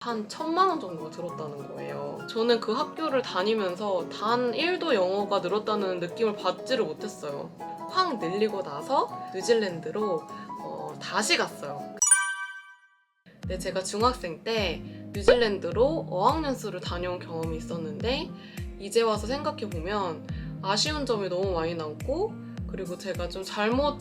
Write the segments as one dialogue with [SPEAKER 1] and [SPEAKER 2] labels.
[SPEAKER 1] 한 1,000만 원 정도가 들었다는 거예요. 저는 그 학교를 다니면서 단 1도 영어가 늘었다는 느낌을 받지를 못했어요. 확 늘리고 나서 뉴질랜드로 다시 갔어요. 네, 제가 중학생 때 뉴질랜드로 어학연수를 다녀온 경험이 있었는데 이제 와서 생각해보면 아쉬운 점이 너무 많이 남고, 그리고 제가 좀 잘못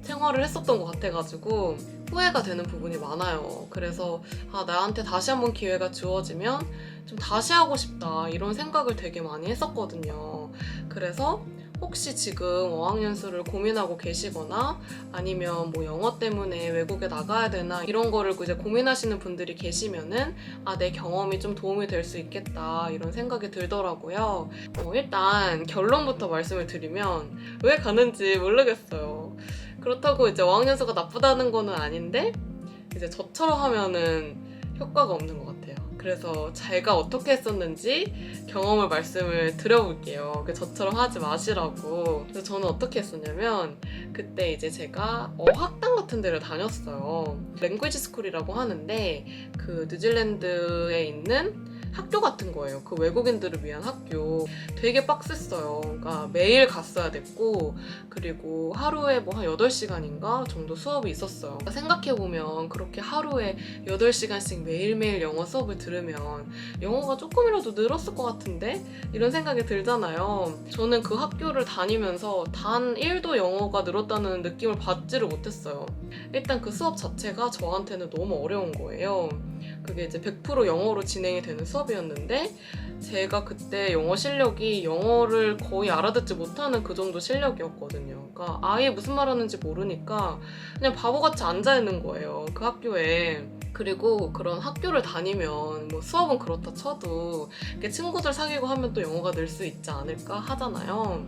[SPEAKER 1] 생활을 했었던 것 같아가지고 후회가 되는 부분이 많아요. 그래서 나한테 다시 한번 기회가 주어지면 좀 다시 하고 싶다, 이런 생각을 되게 많이 했었거든요. 그래서 혹시 지금 어학연수를 고민하고 계시거나 아니면 뭐 영어 때문에 외국에 나가야 되나 이런 거를 이제 고민하시는 분들이 계시면은 내 경험이 좀 도움이 될 수 있겠다, 이런 생각이 들더라고요. 일단 결론부터 말씀을 드리면 왜 가는지 모르겠어요. 그렇다고 이제 어학연수가 나쁘다는 거는 아닌데 이제 저처럼 하면은 효과가 없는 것 같아요. 그래서 제가 어떻게 했었는지 경험을 말씀을 드려볼게요. 저처럼 하지 마시라고. 그래서 저는 어떻게 했었냐면, 그때 이제 제가 어학당 같은 데를 다녔어요. 랭귀지 스쿨이라고 하는데 그 뉴질랜드에 있는 학교 같은 거예요. 그 외국인들을 위한 학교. 되게 빡셌어요. 그러니까 매일 갔어야 됐고, 그리고 하루에 뭐 한 8시간인가 정도 수업이 있었어요. 생각해보면 그렇게 하루에 8시간씩 매일매일 영어 수업을 들으면 영어가 조금이라도 늘었을 것 같은데? 이런 생각이 들잖아요. 저는 그 학교를 다니면서 단 1도 영어가 늘었다는 느낌을 받지를 못했어요. 일단 그 수업 자체가 저한테는 너무 어려운 거예요. 그게 이제 100% 영어로 진행이 되는 수업이었는데 제가 그때 영어 실력이 영어를 거의 알아듣지 못하는 그 정도 실력이었거든요. 그러니까 아예 무슨 말하는지 모르니까 그냥 바보같이 앉아있는 거예요, 그 학교에. 그리고 그런 학교를 다니면 뭐 수업은 그렇다 쳐도 이렇게 친구들 사귀고 하면 또 영어가 늘 수 있지 않을까 하잖아요.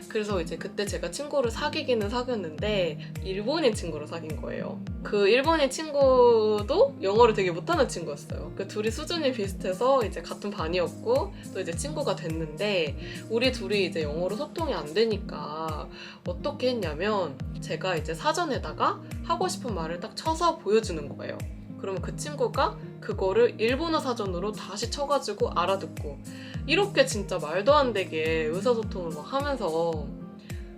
[SPEAKER 1] 그래서 이제 그때 제가 친구를 사귀기는 사귀었는데 일본인 친구를 사귄 거예요. 그 일본인 친구도 영어를 되게 못하는 친구였어요. 그 둘이 수준이 비슷해서 이제 같은 반이었고 또 이제 친구가 됐는데, 우리 둘이 이제 영어로 소통이 안 되니까 어떻게 했냐면 제가 이제 사전에다가 하고 싶은 말을 딱 쳐서 보여주는 거예요. 그러면 그 친구가 그거를 일본어 사전으로 다시 쳐가지고 알아듣고, 이렇게 진짜 말도 안 되게 의사소통을 막 하면서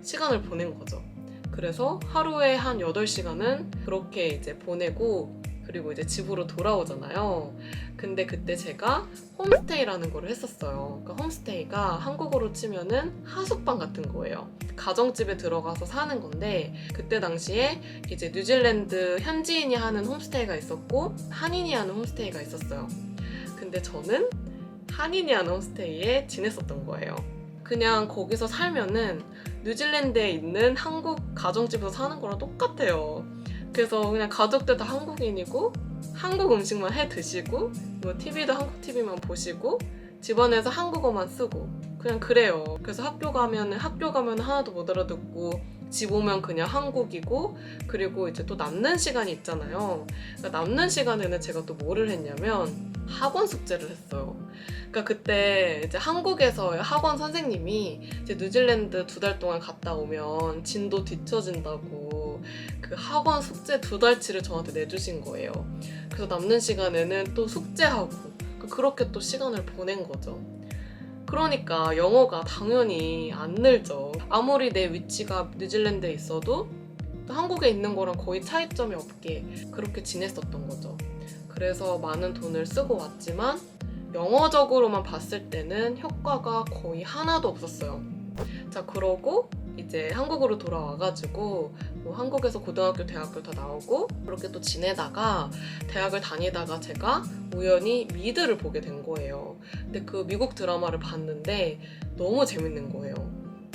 [SPEAKER 1] 시간을 보낸 거죠. 그래서 하루에 한 8시간은 그렇게 이제 보내고, 그리고 이제 집으로 돌아오잖아요. 근데 그때 제가 홈스테이라는 거를 했었어요. 그러니까 홈스테이가 한국어로 치면은 하숙방 같은 거예요. 가정집에 들어가서 사는 건데, 그때 당시에 이제 뉴질랜드 현지인이 하는 홈스테이가 있었고 한인이 하는 홈스테이가 있었어요. 근데 저는 한인이 하는 홈스테이에 지냈었던 거예요. 그냥 거기서 살면은 뉴질랜드에 있는 한국 가정집에서 사는 거랑 똑같아요. 그래서 그냥 가족들 다 한국인이고 한국 음식만 해 드시고 뭐 TV도 한국 TV만 보시고 집안에서 한국어만 쓰고 그냥 그래요. 그래서 학교 가면 하나도 못 알아듣고 집 오면 그냥 한국이고, 그리고 이제 또 남는 시간이 있잖아요. 그러니까 남는 시간에는 제가 또 뭐를 했냐면 학원 숙제를 했어요. 그러니까 그때 이제 한국에서의 학원 선생님이 이제 뉴질랜드 2달 동안 갔다 오면 진도 뒤처진다고 그 학원 숙제 2달치를 저한테 내주신 거예요. 그래서 남는 시간에는 또 숙제하고 그렇게 또 시간을 보낸 거죠. 그러니까 영어가 당연히 안 늘죠. 아무리 내 위치가 뉴질랜드에 있어도 또 한국에 있는 거랑 거의 차이점이 없게 그렇게 지냈었던 거죠. 그래서 많은 돈을 쓰고 왔지만 영어적으로만 봤을 때는 효과가 거의 하나도 없었어요. 자, 그러고 이제 한국으로 돌아와가지고 뭐 한국에서 고등학교, 대학교 다 나오고 그렇게 또 지내다가 대학을 다니다가 제가 우연히 미드를 보게 된 거예요. 근데 그 미국 드라마를 봤는데 너무 재밌는 거예요.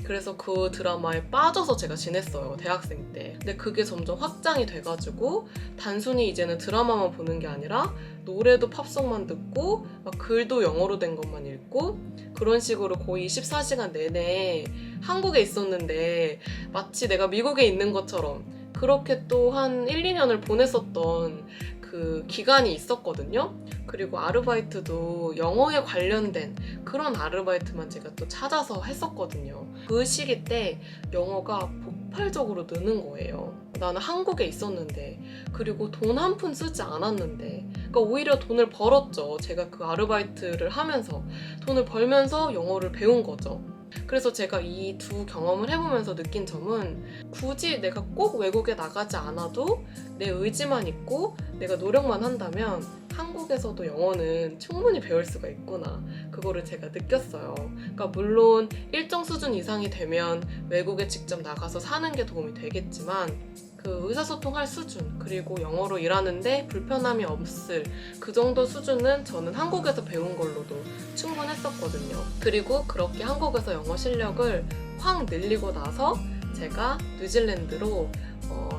[SPEAKER 1] 그래서 그 드라마에 빠져서 제가 지냈어요, 대학생 때. 근데 그게 점점 확장이 돼가지고 단순히 이제는 드라마만 보는 게 아니라 노래도 팝송만 듣고 막 글도 영어로 된 것만 읽고 그런 식으로 거의 24시간 내내 한국에 있었는데 마치 내가 미국에 있는 것처럼 그렇게 또 한 1, 2년을 보냈었던 그 기간이 있었거든요. 그리고 아르바이트도 영어에 관련된 그런 아르바이트만 제가 또 찾아서 했었거든요. 그 시기 때 영어가 폭발적으로 느는 거예요. 나는 한국에 있었는데, 그리고 돈 한 푼 쓰지 않았는데, 그러니까 오히려 돈을 벌었죠. 제가 그 아르바이트를 하면서 돈을 벌면서 영어를 배운 거죠. 그래서 제가 이 두 경험을 해보면서 느낀 점은, 굳이 내가 꼭 외국에 나가지 않아도 내 의지만 있고 내가 노력만 한다면 한국에서도 영어는 충분히 배울 수가 있구나, 그거를 제가 느꼈어요. 그러니까 물론 일정 수준 이상이 되면 외국에 직접 나가서 사는 게 도움이 되겠지만, 그 의사소통할 수준, 그리고 영어로 일하는데 불편함이 없을 그 정도 수준은 저는 한국에서 배운 걸로도 충분했었거든요. 그리고 그렇게 한국에서 영어 실력을 확 늘리고 나서 제가 뉴질랜드로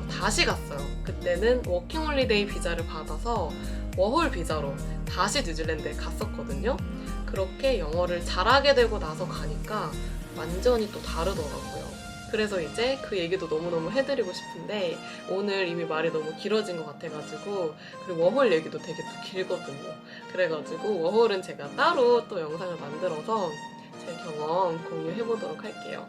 [SPEAKER 1] 다시 갔어요. 그때는 워킹홀리데이 비자를 받아서 워홀 비자로 다시 뉴질랜드에 갔었거든요. 그렇게 영어를 잘하게 되고 나서 가니까 완전히 또 다르더라고요. 그래서 이제 그 얘기도 너무너무 해드리고 싶은데, 오늘 이미 말이 너무 길어진 것 같아가지고, 그리고 워홀 얘기도 되게 또 길거든요. 그래가지고 워홀은 제가 따로 또 영상을 만들어서 제 경험 공유해보도록 할게요.